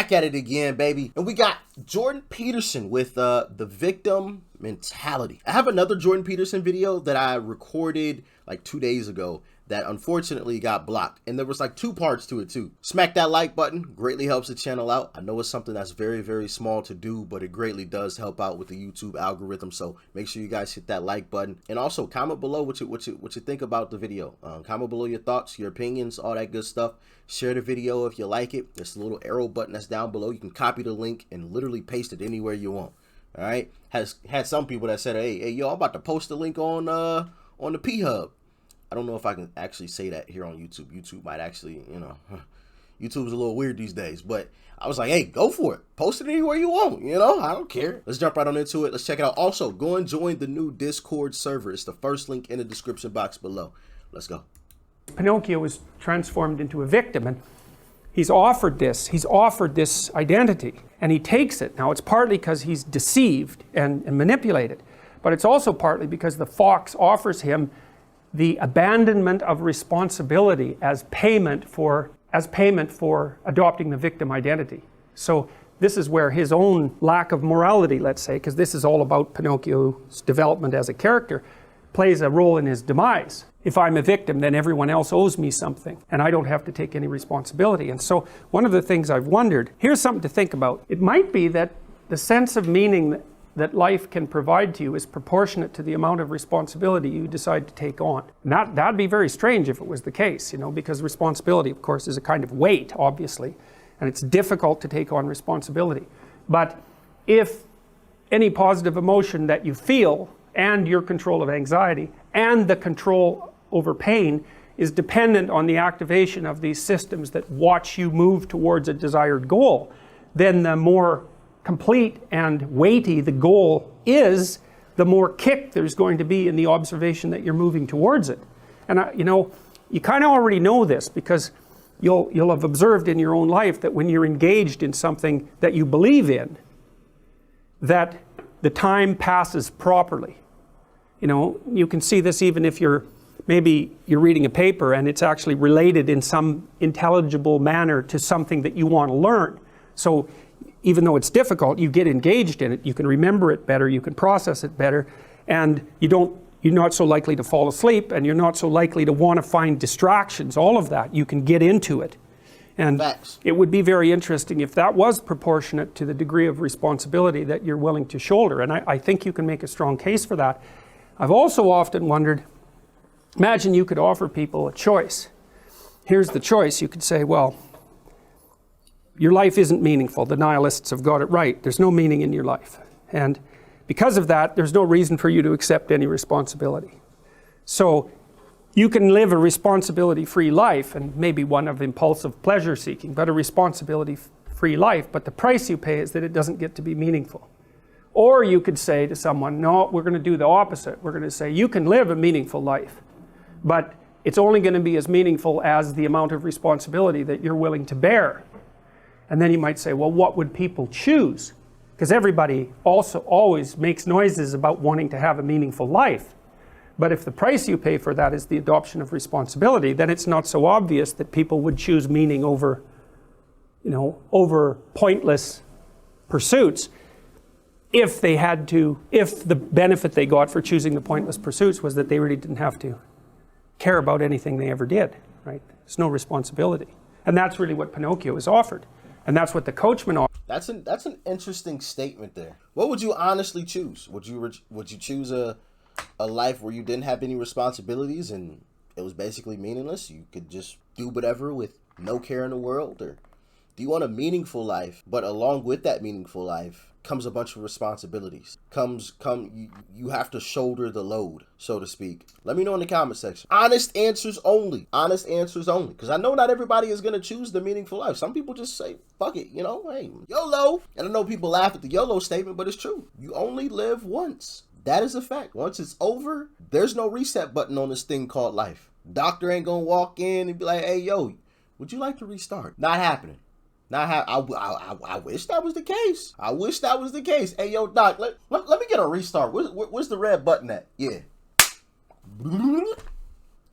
back at it again, baby. And we got Jordan Peterson with the victim mentality. I have another Jordan Peterson video that I recorded like 2 days ago that unfortunately got blocked. And there was like 2 parts to it too. Smack that like button, greatly helps the channel out. I know it's something that's very, very small to do, but it greatly does help out with the YouTube algorithm. So make sure you guys hit that like button. And also comment below what you think about the video. Comment below your thoughts, your opinions, all that good stuff. Share the video if you like it. There's a little arrow button that's down below. You can copy the link and literally paste it anywhere you want. All right. Has had some people that said, hey, yo, I'm about to post the link on the P Hub. I don't know if I can actually say that here on YouTube. YouTube might actually, you know, YouTube's a little weird these days, but I was like, hey, go for it. Post it anywhere you want, you know, I don't care. Let's jump right on into it. Let's check it out. Also, go and join the new Discord server. It's the first link in the description box below. Let's go. Pinocchio was transformed into a victim, and he's offered this identity, and he takes it. Now, it's partly because he's deceived and manipulated, but it's also partly because the fox offers him the abandonment of responsibility as payment for adopting the victim identity. So this is where his own lack of morality, let's say, because this is all about Pinocchio's development as a character, plays a role in his demise. If I'm a victim, then everyone else owes me something, and I don't have to take any responsibility. And so one of the things I've wondered, here's something to think about. It might be that the sense of meaning that life can provide to you is proportionate to the amount of responsibility you decide to take on. And that'd be very strange if it was the case, you know, because responsibility, of course, is a kind of weight, obviously, and it's difficult to take on responsibility. But if any positive emotion that you feel and your control of anxiety and the control over pain is dependent on the activation of these systems that watch you move towards a desired goal, then the more complete and weighty the goal is, the more kick there's going to be in the observation that you're moving towards it. And you know, you kind of already know this because you'll have observed in your own life that when you're engaged in something that you believe in, that the time passes properly. You know, you can see this even if maybe you're reading a paper and it's actually related in some intelligible manner to something that you want to learn. So even though it's difficult, you get engaged in it, you can remember it better, you can process it better, and you're not so likely to fall asleep, and you're not so likely to want to find distractions, all of that. You can get into it. And Facts. It would be very interesting if that was proportionate to the degree of responsibility that you're willing to shoulder, and I think you can make a strong case for that. I've also often wondered, imagine you could offer people a choice. Here's the choice. You could say, well, your life isn't meaningful. The nihilists have got it right. There's no meaning in your life. And because of that, there's no reason for you to accept any responsibility. So you can live a responsibility-free life, and maybe one of impulsive pleasure-seeking, but a responsibility-free life, but the price you pay is that it doesn't get to be meaningful. Or you could say to someone, no, we're going to do the opposite. We're going to say, you can live a meaningful life, but it's only going to be as meaningful as the amount of responsibility that you're willing to bear. And then you might say, well, what would people choose? Because everybody also always makes noises about wanting to have a meaningful life. But if the price you pay for that is the adoption of responsibility, then it's not so obvious that people would choose meaning over, you know, over pointless pursuits if the benefit they got for choosing the pointless pursuits was that they really didn't have to care about anything they ever did, right? There's no responsibility. And that's really what Pinocchio is offered. And that's what the coachman offers. That's an interesting statement there. What would you honestly choose? Would you choose a life where you didn't have any responsibilities and it was basically meaningless? You could just do whatever with no care in the world? Or do you want a meaningful life, but along with that meaningful life comes a bunch of responsibilities? You have to shoulder the load, so to speak. Let me know in the comment section. Honest answers only. Honest answers only. Because I know not everybody is going to choose the meaningful life. Some people just say, fuck it, you know, hey, YOLO. And I know people laugh at the YOLO statement, but it's true. You only live once. That is a fact. Once it's over, there's no reset button on this thing called life. Doctor ain't going to walk in and be like, hey, yo, would you like to restart? Not happening. I wish that was the case. I wish that was the case. Hey, yo, doc, let me get a restart. Where's the red button at? Yeah.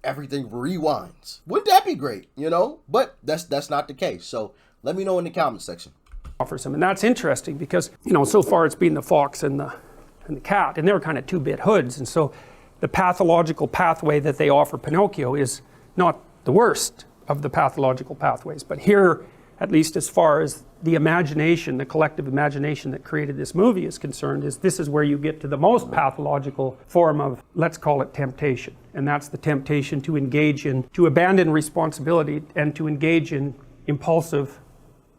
Everything rewinds. Wouldn't that be great, you know? But that's not the case. So let me know in the comment section. offers him. And that's interesting because, so far it's been the fox and the cat, and they're kind of two-bit hoods. And so the pathological pathway that they offer Pinocchio is not the worst of the pathological pathways. But here, at least as far as the imagination, the collective imagination that created this movie is concerned, this is where you get to the most pathological form of, let's call it temptation. And that's the temptation to engage in, to abandon responsibility and to engage in impulsive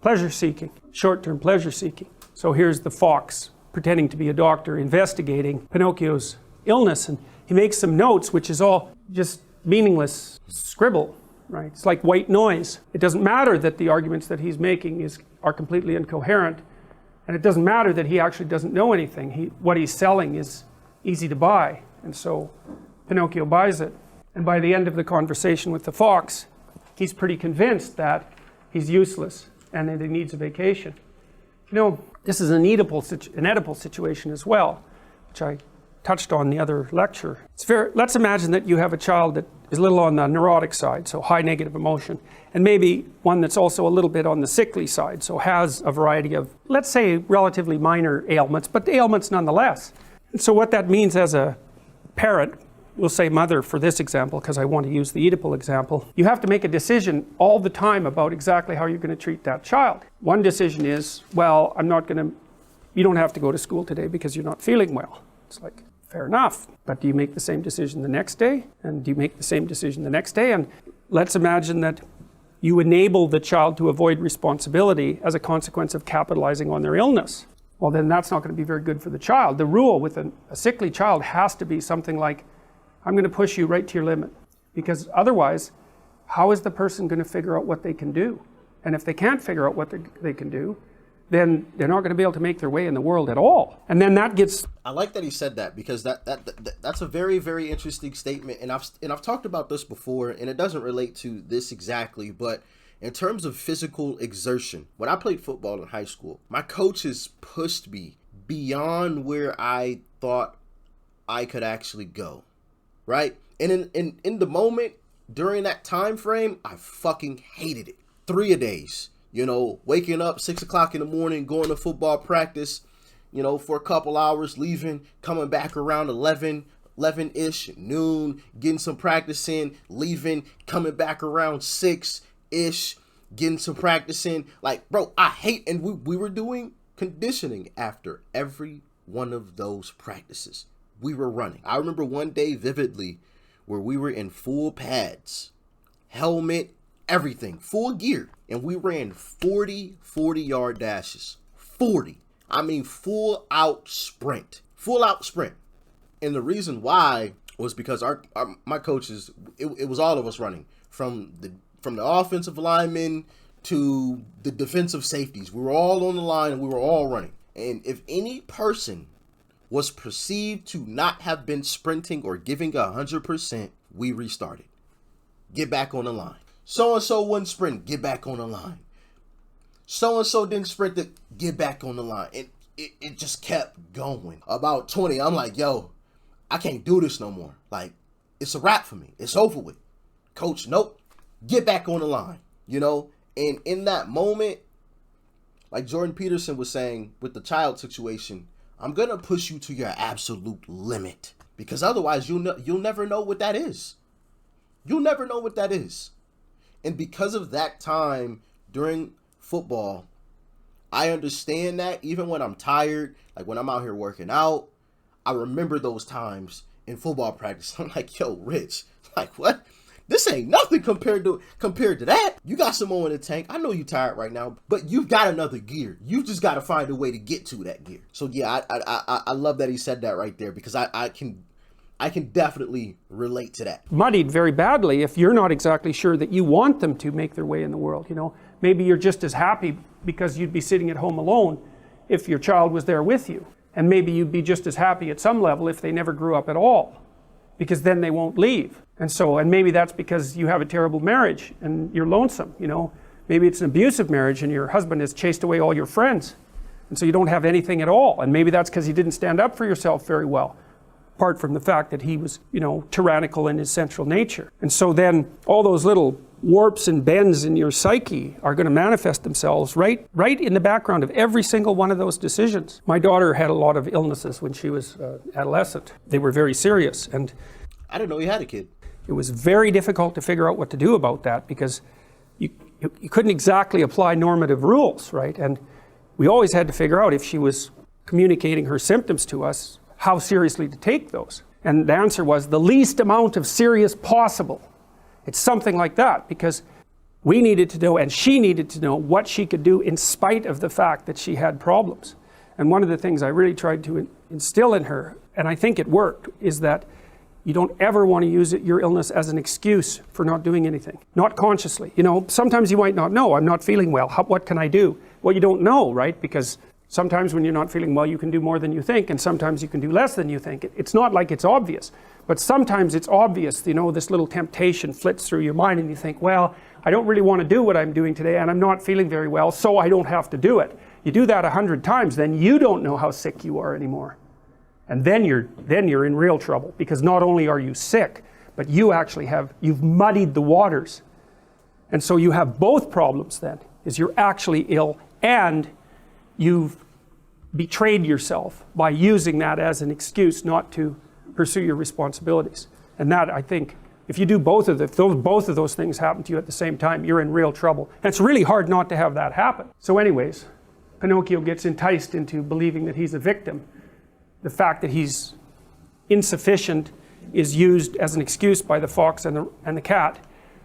pleasure seeking, short-term pleasure seeking. So here's the fox pretending to be a doctor investigating Pinocchio's illness, and he makes some notes, which is all just meaningless scribble, right? It's like white noise. It doesn't matter that the arguments that he's making are completely incoherent, and it doesn't matter that he actually doesn't know anything. What he's selling is easy to buy, and so Pinocchio buys it. And by the end of the conversation with the fox, he's pretty convinced that he's useless and that he needs a vacation. This is an Oedipal situation as well, which I touched on the other lecture. Let's imagine that you have a child that is a little on the neurotic side, so high negative emotion, and maybe one that's also a little bit on the sickly side, so has a variety of, let's say, relatively minor ailments, but ailments nonetheless. And so what that means as a parent, we'll say mother for this example, because I want to use the Oedipal example, you have to make a decision all the time about exactly how you're going to treat that child. One decision is, well, you don't have to go to school today because you're not feeling well. It's like, fair enough. But do you make the same decision the next day? And do you make the same decision the next day? And let's imagine that you enable the child to avoid responsibility as a consequence of capitalizing on their illness. Well, then that's not going to be very good for the child. The rule with a sickly child has to be something like, I'm going to push you right to your limit. Because otherwise, how is the person going to figure out what they can do? And if they can't figure out what they can do, then they're not going to be able to make their way in the world at all. And then that gets... I like that he said that, because that's a very, very interesting statement. And I've talked about this before, and it doesn't relate to this exactly, but in terms of physical exertion, when I played football in high school, my coaches pushed me beyond where I thought I could actually go, right? And in the moment, during that time frame, I fucking hated it. 3-a-days. Waking up 6 o'clock in the morning, going to football practice, for a couple hours, leaving, coming back around 11-ish, noon, getting some practice in, leaving, coming back around 6-ish, getting some practice in. Like, bro, I hate, and we were doing conditioning after every one of those practices. We were running. I remember one day vividly where we were in full pads, helmet, everything, full gear. And we ran 40-yard dashes. 40. I mean, full out sprint. And the reason why was because my coaches, it was all of us running, from the offensive linemen to the defensive safeties. We were all on the line and we were all running. And if any person was perceived to not have been sprinting or giving 100%, we restarted. Get back on the line. So-and-so wouldn't sprint, get back on the line. So-and-so didn't sprint, get back on the line. It just kept going. About 20, I'm like, yo, I can't do this no more. Like, it's a wrap for me. It's over with. Coach, nope, get back on the line, And in that moment, like Jordan Peterson was saying with the child situation, I'm going to push you to your absolute limit. Because otherwise, you'll never know what that is. You'll never know what that is. And because of that time during football, I understand that even when I'm tired, like when I'm out here working out, I remember those times in football practice. I'm like, yo, Rich, like what? This ain't nothing compared to that. You got some more in the tank. I know you're tired right now, but you've got another gear. You just got to find a way to get to that gear. So yeah, I love that he said that right there, because I can definitely relate to that. Muddied very badly if you're not exactly sure that you want them to make their way in the world. Maybe you're just as happy because you'd be sitting at home alone if your child was there with you. And maybe you'd be just as happy at some level if they never grew up at all, because then they won't leave. And maybe that's because you have a terrible marriage and you're lonesome. Maybe it's an abusive marriage and your husband has chased away all your friends. And so you don't have anything at all. And maybe that's because you didn't stand up for yourself very well, apart from the fact that he was, tyrannical in his central nature. And so then all those little warps and bends in your psyche are going to manifest themselves right in the background of every single one of those decisions. My daughter had a lot of illnesses when she was adolescent. They were very serious, and I didn't know you had a kid. it was very difficult to figure out what to do about that, because you couldn't exactly apply normative rules, right? And we always had to figure out, if she was communicating her symptoms to us, how seriously to take those. And the answer was the least amount of serious possible. It's something like that, because we needed to know, and she needed to know, what she could do in spite of the fact that she had problems. And one of the things I really tried to instill in her, and I think it worked, is that you don't ever want to use your illness as an excuse for not doing anything. Not consciously. You know, sometimes you might not know, I'm not feeling well, what can I do? Well, you don't know, right? Because sometimes when you're not feeling well, you can do more than you think, and sometimes you can do less than you think. It's not like it's obvious, but sometimes it's obvious. You know, this little temptation flits through your mind, and you think, well, I don't really want to do what I'm doing today, and I'm not feeling very well, so I don't have to do it. You do that 100 times, then you don't know how sick you are anymore. And then you're in real trouble, because not only are you sick, but you've muddied the waters. And so you have both problems then, is you're actually ill, and you've betrayed yourself by using that as an excuse not to pursue your responsibilities. And that, I think, if you do both of those things happen to you at the same time, you're in real trouble. And it's really hard not to have that happen. So anyways, Pinocchio gets enticed into believing that he's a victim. The fact that he's insufficient is used as an excuse by the fox and the cat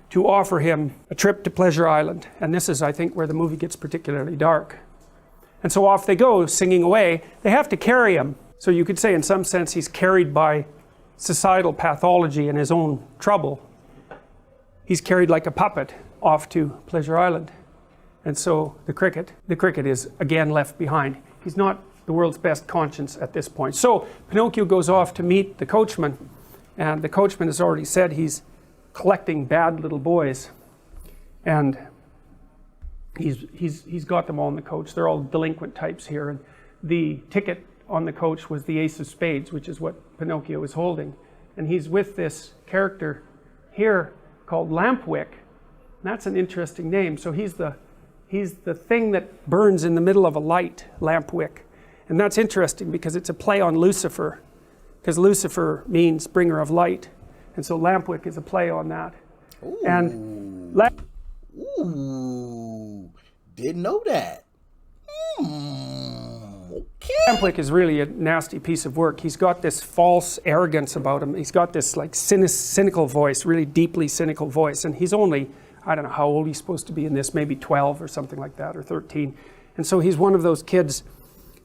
to offer him a trip to Pleasure Island. And this is, I think, where the movie gets particularly dark. And so off they go, singing away. They have to carry him. So you could say, in some sense, he's carried by societal pathology and his own trouble. He's carried like a puppet off to Pleasure Island. And so the cricket is again left behind. He's not the world's best conscience at this point. So Pinocchio goes off to meet the coachman, and the coachman has already said he's collecting bad little boys, and he's got them all in the coach. They're all delinquent types here, and the ticket on the coach was the ace of spades, which is what Pinocchio is holding, and he's with this character here called Lampwick. And that's an interesting name. So he's the thing that burns in the middle of a light, Lampwick. And that's interesting because it's a play on Lucifer, because Lucifer means bringer of light. And so Lampwick is a play on that. Ooh. And Ooh, didn't know that. Okay. Lampwick is really a nasty piece of work. He's got this false arrogance about him. He's got this like cynical voice, really deeply cynical voice. And he's only, I don't know how old he's supposed to be in this, maybe 12 or something like that, or 13. And so he's one of those kids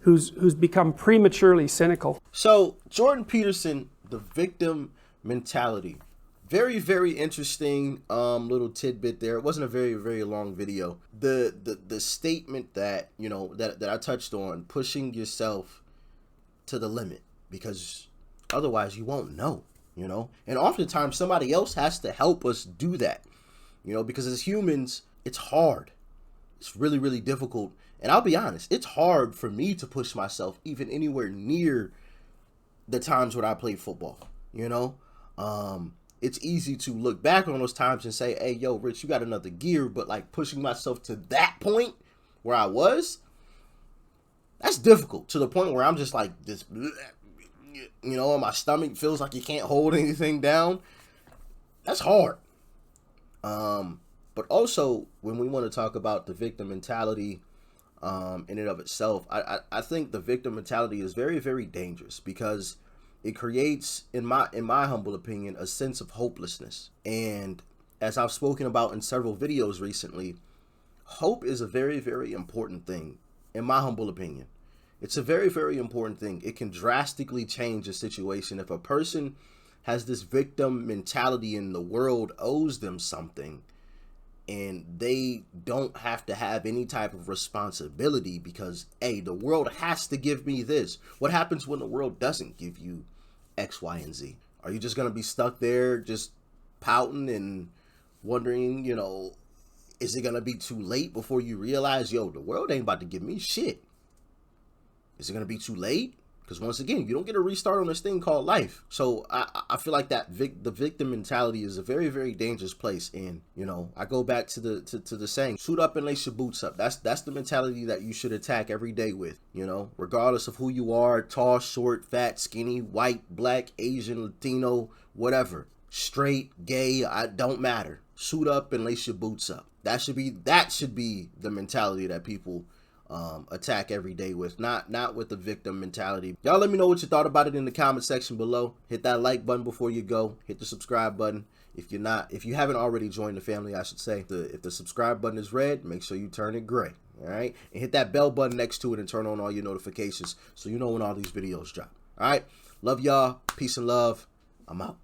who's become prematurely cynical. So Jordan Peterson, the victim mentality. Very, very interesting little tidbit there. It wasn't a very, very long video. The statement that, you know, that I touched on, pushing yourself to the limit, because otherwise you won't know, you know? And oftentimes somebody else has to help us do that, you know, because as humans, it's hard. It's really, really difficult. And I'll be honest, it's hard for me to push myself even anywhere near the times when I played football, you know? It's easy to look back on those times and say, hey, yo, Rich, you got another gear. But like pushing myself to that point where I was, that's difficult, to the point where I'm just like this, you know, and my stomach feels like you can't hold anything down. That's hard. But also when we want to talk about the victim mentality, in and of itself, I think the victim mentality is very, very dangerous, because it creates, in my humble opinion, a sense of hopelessness. And as I've spoken about in several videos recently, hope is a very, very important thing, in my humble opinion. It's a very, very important thing. It can drastically change a situation. If a person has this victim mentality and the world owes them something, and they don't have to have any type of responsibility because, hey, the world has to give me this. What happens when the world doesn't give you X, Y, and Z? Are you just going to be stuck there just pouting and wondering, you know, is it going to be too late before you realize, yo, the world ain't about to give me shit? Is it going to be too late? Because once again, you don't get a restart on this thing called life. So I feel like that the victim mentality is a very, very dangerous place. And, you know, I go back to the saying, suit up and lace your boots up. That's the mentality that you should attack every day with, you know, regardless of who you are, tall, short, fat, skinny, white, black, Asian, Latino, whatever, straight, gay, I don't matter. Suit up and lace your boots up. That should be the mentality that people attack every day with, not with the victim mentality. Y'all let me know what you thought about it in the comment section below. Hit that like button before you go. Hit the subscribe button. If you haven't already joined the family, I should say, if the subscribe button is red, make sure you turn it gray. All right, and hit that bell button next to it and turn on all your notifications so you know when all these videos drop. All right, love y'all. Peace and love. I'm out.